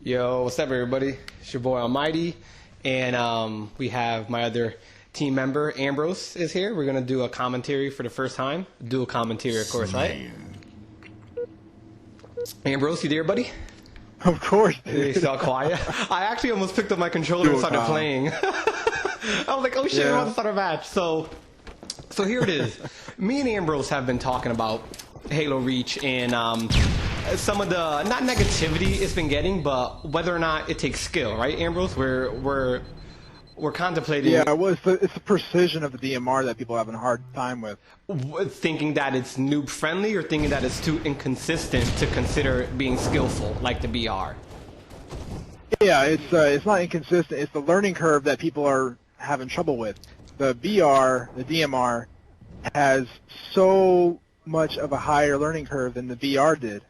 Yo, what's up, everybody? It's your boy Almighty, and we have my other team member, Ambrozz, is here. We're gonna do a commentary for the first time. Dual commentary, of course, right? Ambrozz, you there, buddy? Of course, dude. You still quiet? I actually almost picked up my controller and started playing. I was like, oh shit, we're about to start our match. So here it is. Me and Ambrozz have been talking about Halo Reach and some of the, not negativity it's been getting, but whether or not it takes skill, right, Ambrozz? We're contemplating. Yeah, well, it's the precision of the DMR that people have a hard time with. Thinking that it's noob friendly, or thinking that it's too inconsistent to consider it being skillful, like the BR. Yeah, it's not inconsistent. It's the learning curve that people are having trouble with. The BR, the DMR, has so much of a higher learning curve than the VR did.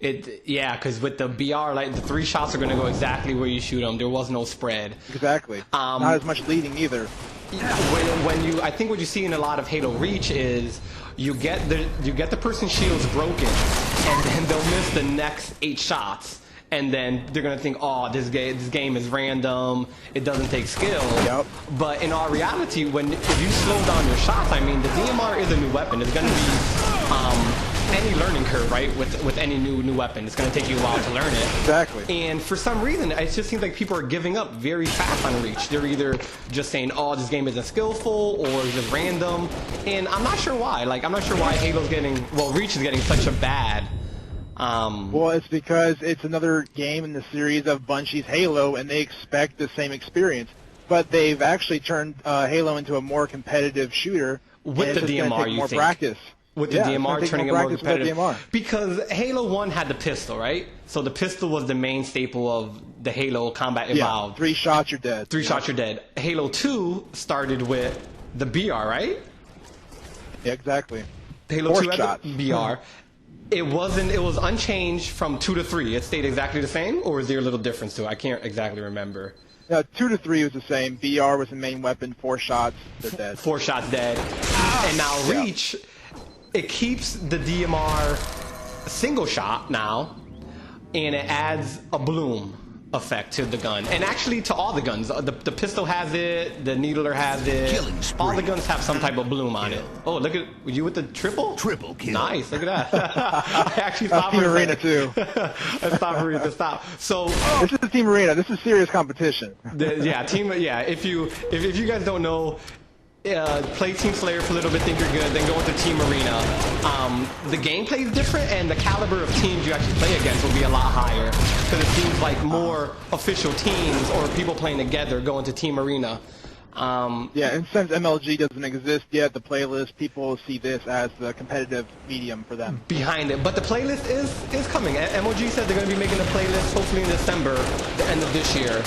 Yeah, because with the BR, like the 3 shots are going to go exactly where you shoot them. There was no spread. Exactly. Not as much leading either. I think what you see in a lot of Halo Reach is you get the person's shields broken, and then they'll miss the next 8 shots. And then they're gonna think, oh, this game is random. It doesn't take skill. Yep. But in our reality, if you slow down your shots, I mean, the DMR is a new weapon. It's gonna be any learning curve, right? With any new weapon, it's gonna take you a while to learn it. Exactly. And for some reason, it just seems like people are giving up very fast on Reach. They're either just saying, oh, this game isn't skillful, or it's just random. And I'm not sure why. Like, I'm not sure why Reach is getting such a bad. Well, it's because it's another game in the series of Bungie's Halo, and they expect the same experience. But they've actually turned Halo into a more competitive shooter. With the DMR, you more think? Practice. With the DMR turning it more competitive. DMR. Because Halo 1 had the pistol, right? So the pistol was the main staple of the Halo Combat Evolved. 3 shots, you're dead. 3 shots, you're dead. Halo 2 started with the BR, right? Yeah, exactly. Halo 2 had the BR. It was unchanged from 2 to 3. It stayed exactly the same, or is there a little difference to it? I can't exactly remember. No, 2 to 3 was the same. BR was the main weapon. 4 shots, they're dead. 4 shots dead. And now Reach, it keeps the DMR single shot now, and it adds a bloom effect to the gun, and actually to all the guns. The pistol has it, the needler has it. All the guns have some type of bloom on it. Oh, look at you with the triple kill. Nice, look at that. I actually stopped Team Arena too. I stopped Arena to stop. So this is Team Arena. This is serious competition. If you guys don't know, play Team Slayer for a little bit, think you're good, then go into Team Arena. The gameplay is different, and the caliber of teams you actually play against will be a lot higher, because it seems like more official teams or people playing together go into Team Arena. Yeah, and since MLG doesn't exist yet, the playlist, people see this as the competitive medium for them. Behind it, but the playlist is coming. MLG said they're going to be making a playlist hopefully in December, the end of this year.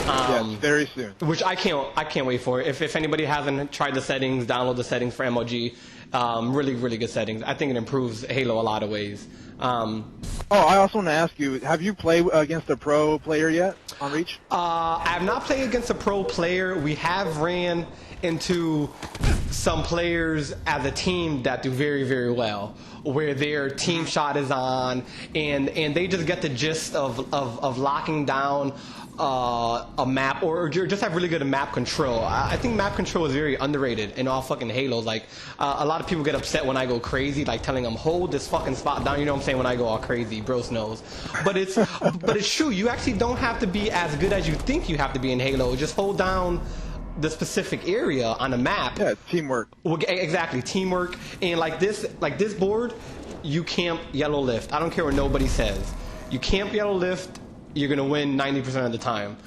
Yes, very soon. Which I can't wait for. If anybody hasn't tried the settings, download the settings for MLG. Really good settings. I think it improves Halo a lot of ways. I also want to ask you, have you played against a pro player yet on Reach? I have not played against a pro player. We have ran into some players as a team that do very well, where their team shot is on, and they just get the gist of locking down a map, or just have really good map control. I think map control is very underrated in all fucking Halos. Like, a lot of people get upset when I go crazy, like telling them, hold this fucking spot down. You know what I'm saying? When I go all crazy, bros knows. But it's true. You actually don't have to be as good as you think you have to be in Halo. Just hold down the specific area on a map. Yeah, teamwork. Well, exactly, teamwork. And like this board, you camp yellow lift. I don't care what nobody says. You camp yellow lift, you're going to win 90% of the time.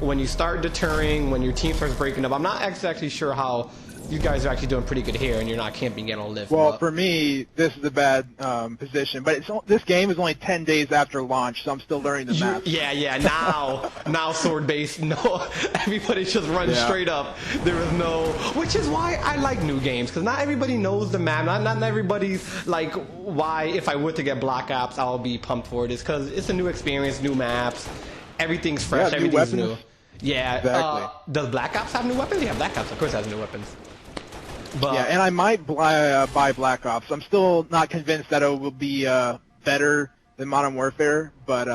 When you start deterring, when your team starts breaking up, I'm not exactly sure how you guys are actually doing pretty good here, and you're not camping yellow lift. Well, for me, this is a bad position, but this game is only 10 days after launch, so I'm still learning the map. Yeah, now sword-based, no, everybody just runs straight up. There is no, which is why I like new games, because not everybody knows the map, not everybody's like, why if I were to get Black Ops, I'll be pumped for it, is because it's a new experience, new maps, everything's fresh, everything's new. Yeah, exactly. Does Black Ops have new weapons? Yeah, Black Ops, of course, has new weapons. But, yeah, and I might buy Black Ops. I'm still not convinced that it will be better than Modern Warfare, but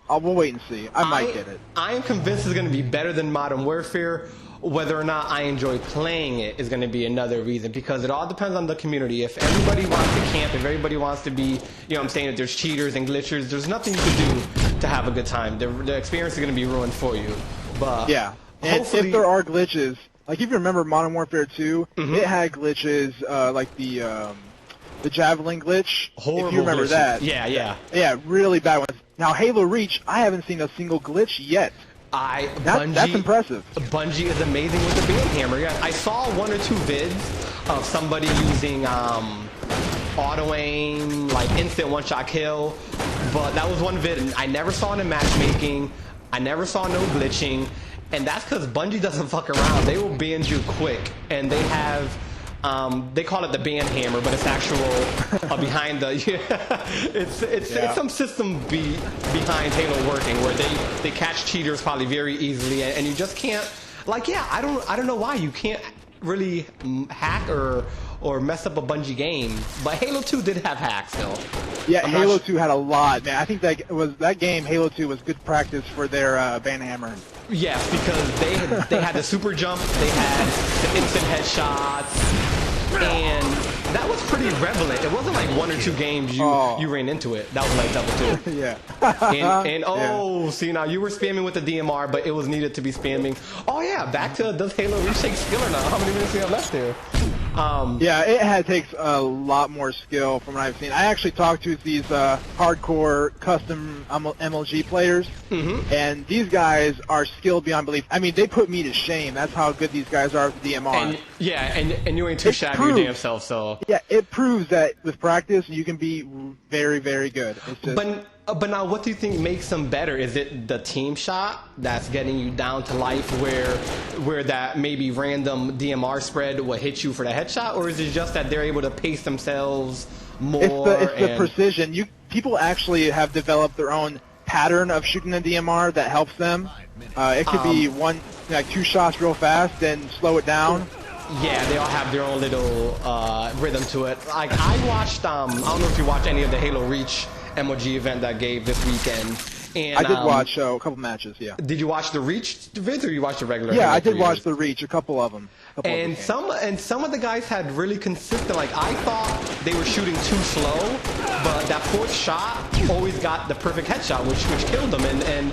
we'll wait and see. I might get it. I am convinced it's going to be better than Modern Warfare. Whether or not I enjoy playing it is going to be another reason, because it all depends on the community. If everybody wants to camp, if everybody wants to be, you know what I'm saying, if there's cheaters and glitchers, there's nothing you can do to have a good time. The experience is going to be ruined for you. But yeah, and if there are glitches, like if you remember Modern Warfare 2, it had glitches like the Javelin glitch. Horrible if you remember glitches. that. Yeah, really bad ones. Now Halo Reach, I haven't seen a single glitch yet. That's impressive. Bungie is amazing with the band hammer. Yeah, I saw 1 or 2 vids of somebody using auto aim, like instant one-shot kill, but that was one vid, and I never saw it in matchmaking. I never saw no glitching, and that's because Bungie doesn't fuck around. They will ban you quick, and they have. They call it the band hammer, but it's actual behind the. It's some system behind Halo working where they catch cheaters probably very easily, and you just can't. Like, yeah, I don't know why you can't really hack or mess up a Bungie game, but Halo 2 did have hacks though. Yeah, Halo 2 had a lot, man. I think that game Halo 2 was good practice for their band hammer. Yes, because they had the super jump, they had the instant headshots, and that was pretty prevalent. It wasn't like 1 or 2 games you ran into it. That was like double 2. Yeah. And see, now you were spamming with the DMR, but it was needed to be spamming. Oh yeah, back to does Halo Reach take skill or not? How many minutes do you have left there? Yeah, it takes a lot more skill from what I've seen. I actually talked to these hardcore custom MLG players, and these guys are skilled beyond belief. I mean, they put me to shame. That's how good these guys are with DMR. And you ain't too shabby your damn self, so. Yeah, it proves that with practice you can be very, very good. It's just... But now, what do you think makes them better? Is it the team shot that's getting you down to life, where that maybe random DMR spread will hit you for the headshot, or is it just that they're able to pace themselves more? It's the precision. People actually have developed their own pattern of shooting the DMR that helps them. It could be 2 shots real fast, then slow it down. Yeah, they all have their own little rhythm to it. Like I watched, I don't know if you watched any of the Halo Reach MLG event that gave this weekend. And I did watch a couple matches, yeah. Did you watch the Reach vids, or you watched the regular? Yeah, I did watch the Reach, a couple of them. And some of the guys had really consistent. Like I thought they were shooting too slow, but that 4th shot always got the perfect headshot, which killed them. And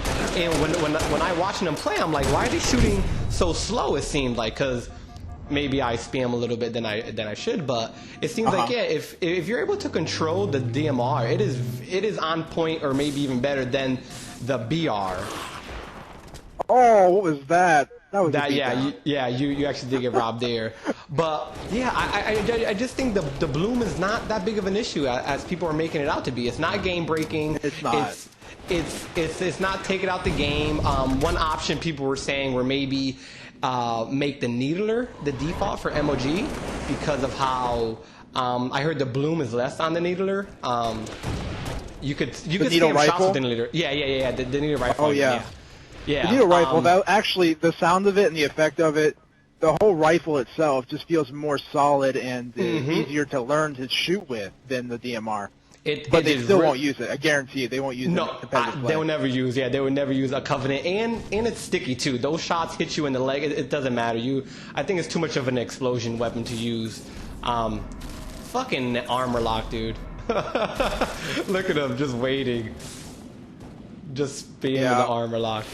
when I watching them play, I'm like, why are they shooting so slow? It seemed like, because maybe I spam a little bit than I should, but it seems like if you're able to control the DMR, it is on point, or maybe even better than the BR. Oh, what was that? That was you actually did get robbed there. But yeah, I just think the bloom is not that big of an issue as people are making it out to be. It's not game breaking. It's not. It's not taking out the game. One option people were saying were maybe make the needler the default for MOG, because of how I heard the bloom is less on the needler. You could spam shots with the needler. Yeah. The needler rifle. Oh yeah. The needle rifle. That actually, the sound of it and the effect of it, the whole rifle itself just feels more solid and easier to learn to shoot with than the DMR. But they still won't use it. I guarantee you, they won't use it in competitive play. They will never use. Yeah, they would never use a Covenant, and it's sticky too. Those shots hit you in the leg. It doesn't matter. I think it's too much of an explosion weapon to use. Fucking armor lock, dude. Look at him, just waiting, just being the armor lock.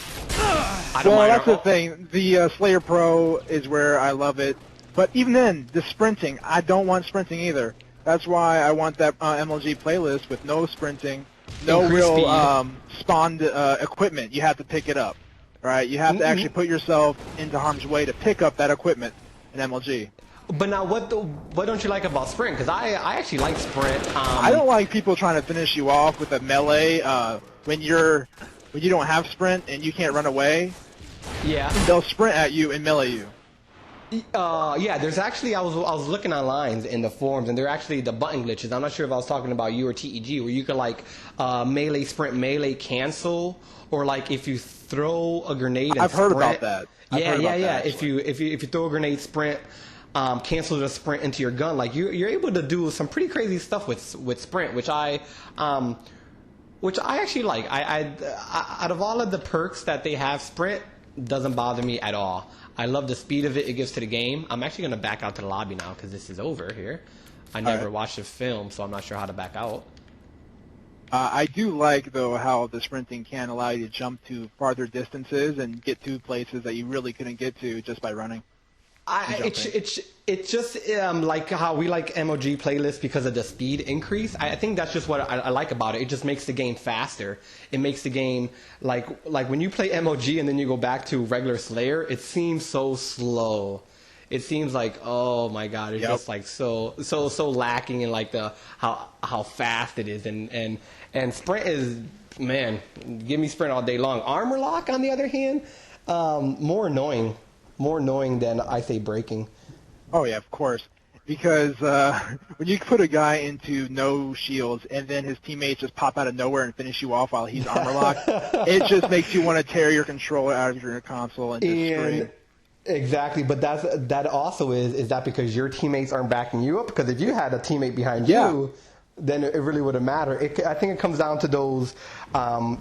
That's the thing. The Slayer Pro is where I love it, but even then, the sprinting, I don't want sprinting either. That's why I want that MLG playlist with no sprinting, no real spawned equipment. You have to pick it up, right? You have to actually put yourself into harm's way to pick up that equipment in MLG. But now, what don't you like about sprint? Because I actually like sprint. I don't like people trying to finish you off with a melee when you don't have sprint and you can't run away. Yeah. They'll sprint at you and melee you. Yeah, there's actually, I was looking online in the forums, and there are actually the button glitches. I'm not sure if I was talking about you or TEG, where you can like melee sprint, melee cancel, or like if you throw a grenade and I've heard about that. Yeah. If you throw a grenade, sprint, cancel the sprint into your gun, like you're able to do some pretty crazy stuff with sprint, which which I actually like. Out of all of the perks that they have, sprint doesn't bother me at all. I love the speed of it gives to the game. I'm actually going to back out to the lobby now because this is over here. I never watched the film, so I'm not sure how to back out. I do like, though, how the sprinting can allow you to jump to farther distances and get to places that you really couldn't get to just by running. It's just like how we like MOG playlists because of the speed increase. I think that's just what I like about it. It just makes the game faster. It makes the game like when you play MOG and then you go back to regular Slayer, it seems so slow. It seems like, oh my god, it's just like so lacking in like the how fast it is, and sprint is, man, give me sprint all day long. Armor lock on the other hand, more annoying than I say breaking. Oh yeah, of course, because when you put a guy into no shields and then his teammates just pop out of nowhere and finish you off while he's armor locked, it just makes you want to tear your controller out of your console and just scream. Exactly, but that also is that because your teammates aren't backing you up? Because if you had a teammate behind you, then it really wouldn't matter. I think it comes down to those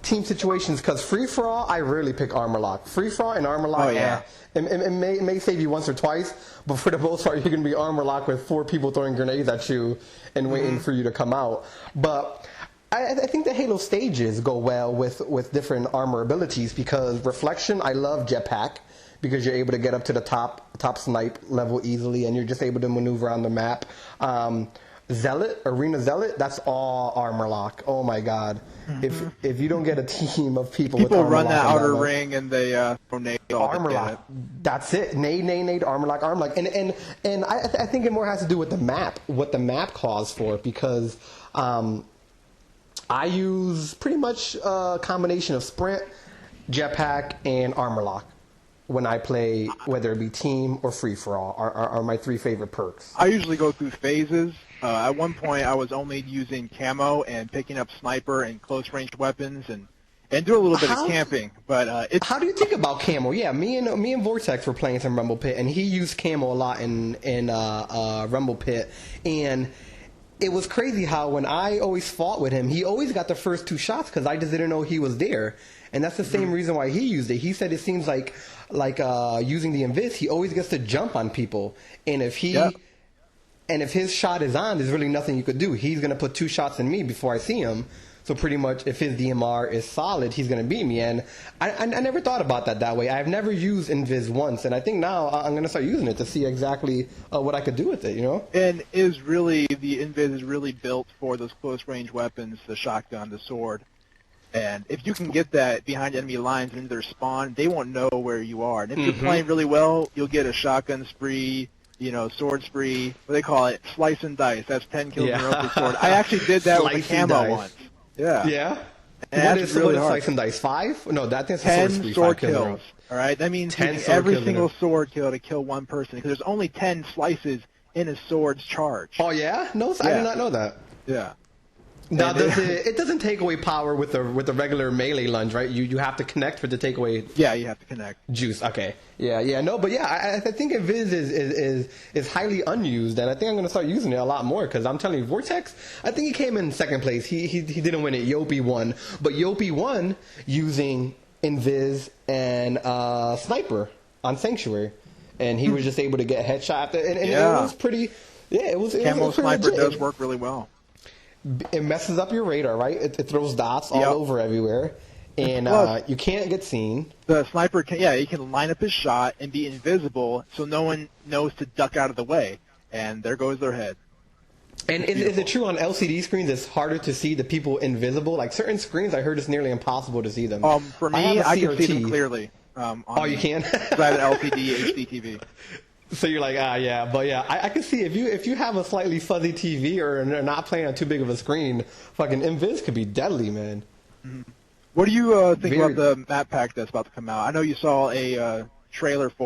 team situations. Because free for all, I rarely pick armor lock. Free for all and armor lock, it may save you once or twice, but for the most part, you're going to be armor locked with 4 people throwing grenades at you and waiting for you to come out. But I think the Halo stages go well with different armor abilities because reflection, I love jetpack. Because you're able to get up to the top snipe level easily, and you're just able to maneuver on the map. Zealot, Arena Zealot, that's all armor lock. Oh my god! If you don't get a team of people with armor run lock that outer ring and they throw nade armor lock. That's it. Nade, armor lock, and I think it more has to do with the map, what the map calls for, because I use pretty much a combination of sprint, jetpack, and armor lock. When I play, whether it be team or free-for-all, are my 3 favorite perks. I usually go through phases. At one point, I was only using camo and picking up sniper and close-range weapons and do a little bit of camping. But it's how do you think about camo? Yeah, me and Vortex were playing some Rumble Pit, and he used camo a lot in Rumble Pit, and it was crazy how when I always fought with him, he always got the first 2 shots because I just didn't know he was there. And that's the same reason why he used it. He said it seems like using the invis, he always gets to jump on people. And if his shot is on, there's really nothing you could do. He's going to put 2 shots in me before I see him. So pretty much if his DMR is solid, he's going to beat me. And I never thought about that way. I've never used invis once. And I think now I'm going to start using it to see exactly what I could do with it, you know? And the invis is really built for those close-range weapons, the shotgun, the sword. And if you can get that behind enemy lines into their spawn, they won't know where you are. And if you're playing really well, you'll get a shotgun spree, sword spree. What they call it, slice and dice. That's 10 kills in a row for sword. I actually did that with a camo once. Yeah. Yeah? And what is slice and dice? 5? No, that's a sword spree. 10 sword kills. All right? That means every single sword kill to kill one person. Because there's only 10 slices in a sword's charge. Oh, yeah? No, I did not know that. Yeah. Now, it doesn't take away power with the regular melee lunge, right? You have to connect for it to take away. Yeah, you have to connect. Juice. Okay. Yeah. No, but yeah, I think Viz is highly unused, and I think I'm going to start using it a lot more because I'm telling you, Vortex. I think he came in 2nd place. He didn't win it. Yopi won, but Yopi won using Invis and Sniper on Sanctuary, and he was just able to get a headshot. And it was pretty. Yeah, it was. Camo Sniper legit. does work really well. It messes up your radar, right? It throws dots all over everywhere, and you can't get seen. The sniper he can line up his shot and be invisible, so no one knows to duck out of the way, and there goes their head. And is it true on LCD screens it's harder to see the people invisible? Like certain screens, I heard it's nearly impossible to see them. For me, I can see them clearly. You can? I have an LCD HD TV. So you're like, but I can see if you have a slightly fuzzy TV or not playing on too big of a screen, fucking Invis could be deadly, man. What do you think about the map pack that's about to come out? I know you saw a trailer for